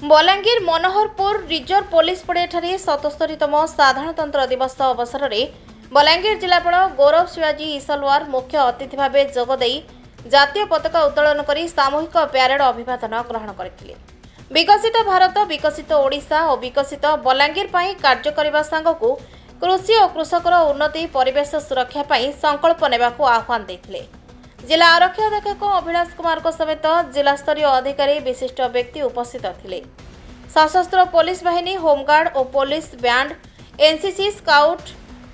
Balangir Manoharpur reserve police पड़ियाठारे 77तम साधारणतंत्र दिवस अवसर में बलांगीर जिलापाल गौरव शिवाजी ईसलवार मुख्य अतिथि भाव जोगदे जातीय पताका उत्तोलन कर सामूहिक प्यारेड अभिवादन ग्रहण करते। विकसित भारत, विकसित ओडिशा और विकसित बलांगीर पर कार्य करने सांगकू कृषि और कृषकर उन्नति, परिवेश सुरक्षा पर संकल्प नेबाकू आह्वान देते। जिला आरक्षी अधीक्षक अभिलाष कुमार समेत जिला स्तरीय अधिकारी विशिष्ट व्यक्ति उपस्थित थिले। सशस्त्र पुलिस बाहिनी, होमगार्ड और police band, NCC, scout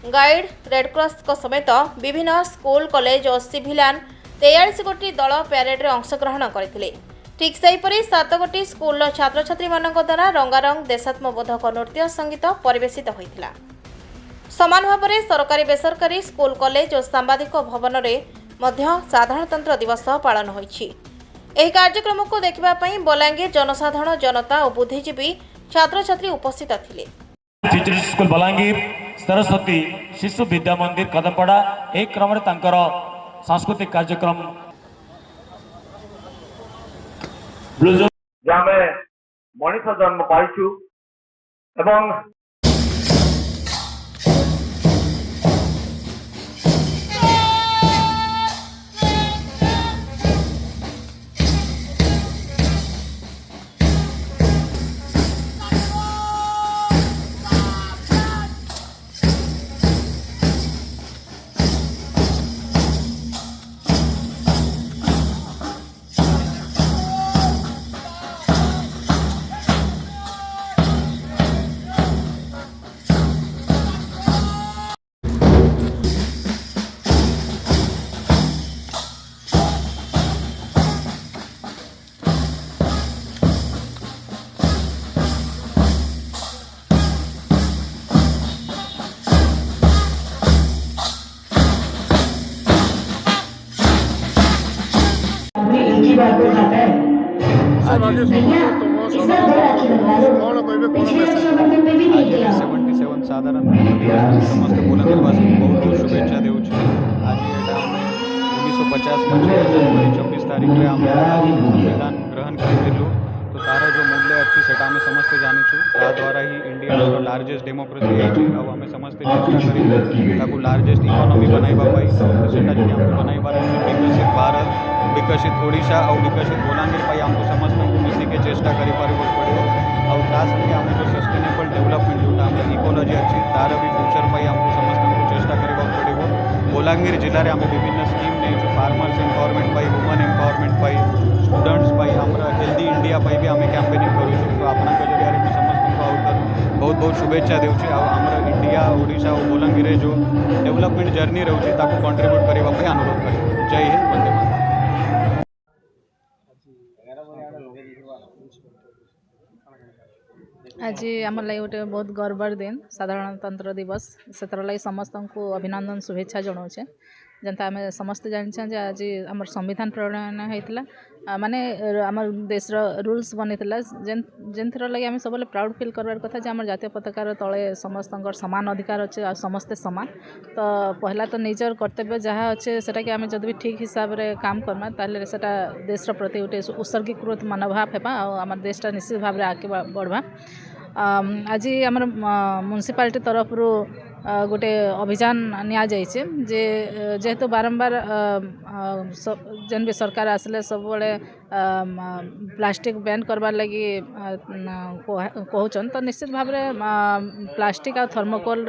guide, Red Cross समेत विभिन्न स्कूल, कॉलेज और सिविलियन 43 गोटी दल प्यारेड में अंशग्रहण करते। ठीक सेहीपरि 7 गोटी स्कूल छात्र छात्री द्वारा रंगारंग देशात्मबोधक नृत्य संगीत परिवेशित होता। समान भाव में सरकारी, बेसरकारी स्कूल, कॉलेज और सांबादिक भवन में साधारणतंत्र दिवस पालन होइछि। एही कार्यक्रम को देखिबा पई बलांगीर जनसाधारण, जनता और बुद्धिजीवी छात्र छात्री उपस्थित थिले। स्कूल बलांगीर सरस्वती शिशु विद्या मंदिर कदमपड़ा एक क्रम रे तांकर सांस्कृतिक कार्यक्रम जामे मनीष जन्म पाइछु एवं साधारण समस्त बलांगीरवासी बहुत बहुत शुभेच्छा देउछु। आज एटा हमें 1950 मसीहा जनवरी 24 तारीख रे हम संविधान ग्रहण करिलु। तो तार जो मूल्य अच्छी सेटा हमें समस्त जानिछु। ता द्वारा ही इंडिया रो लार्जेस्ट डेमोक्रेसी है। अब हमें समस्त चेष्टा करी ताकू लार्जेस्ट इकोनॉमी बनाइबा पाई। सेटा जे हम बनाइबा विकसित भारत, विकसित ओडिशा और विकसित बलांगीर पाई हमको समस्त मिसी के चेष्टा करि पारिबो पड़िबो। और ता संगे हम जो सस्टेनेबल डेवलपमेंट जोटा हम इकोलॉजी अच्छी तार भी फ्यूचर पाई हमको समस्त को चेष्टा करिबो पड़िबो। बलांगीर जिले में आम विभिन्न स्कीम नहीं फार्मर्स एम्पावरमेंट पाई, वुमेन एम्पावरमेंट पाई, स्टूडेंट्स पाई हमरा हेल्दी इंडिया पाई भी आम कैंपेनिंग करूँ। तो आपना जरिया समस्त को बहुत बहुत शुभेच्छा देउछि। आम इंडिया, ओडिशा और बलांगीर जो डेवलपमेंट जर्नी रोचे ताको कंट्रीब्यूट करने अनुरोध करें। जय हिंद, वंदे मातरम। आज आम लगे गोटे बहुत गर्वर दिन साधारणतंत्र दिवस से लगे समस्त को अभिनंदन शुभेच्छा जनाऊे। जनता आम समस्त जानी आज आम संविधान प्रणयन होता माने आम देश रूल्स बनी जेन थर लगे आम सब प्राउड फील करवार कथा जे आम जातीय पताकार तले समस्त समान अधिकार अच्छे आ समस्ते समान। तो पहला तो निजर कर्तव्य जहाँ अच्छे सेटा कि आम जब भी ठीक हिसाब से काम करमा ताले सेटा देश प्रति गोटे उत्सर्गीकृत मनोभाव होगा आम देशटा निश्चित भाव में आगे बढ़वा। आज आम म्युनिसिपालिटी तरफ गोटे अभियान निया जाइए जे जेहेतु बारंबार जेन भी सरकार आसले सब बड़े प्लास्टिक बैन करवार लगी कहन। तो निश्चित भाव में प्लास्टिक आ थर्मोकोल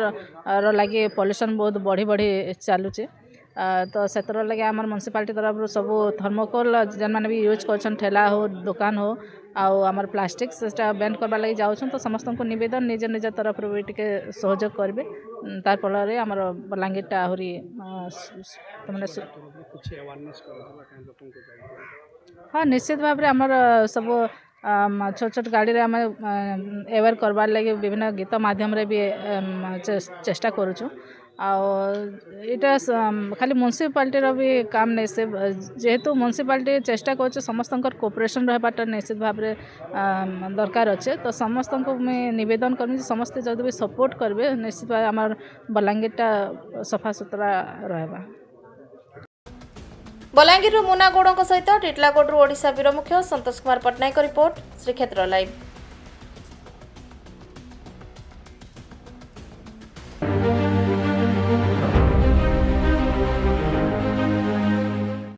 लगी पॉल्यूशन बहुत बढ़ी बढ़ी चलुचे। तो से लगे आम म्युनिसिपालिटी तरफ सब थर्मोकोल जेन मैंने भी यूज कर ठेला हो, दुकान हो आमर प्लास्टिक से बैन करवा लगी जाऊँ। तो समस्त को निवेदन निज निज तरफ भी टे सहयोग करेंगे तार फल आमर बलांगीरटा आहरी हाँ निश्चित भाव में आमर सब छोट छोट गाड़ी आम एवेयर करवार लगे विभिन्न गीत माध्यम भी चेष्टा करुचु। आटा खाली म्युनिसिपालिटी भी काम नहीं से जेहेतु म्युनिसिपालिटी चेष्टा कर समस्त कोऑपरेशन रहा निश्चित भाव में दरकार अच्छे। तो समस्त को मैं निवेदन करमी समस्ते जब भी सपोर्ट करेंगे निश्चित भाव आम बलांगीरटा सफा सुतरा रहा। बलांगीर मुना गौड़ सहित टिटलागढ़ ओडिशा ब्यूरो मुख्य संतोष कुमार पट्टनायक रिपोर्ट श्रीक्षेत्र लाइव।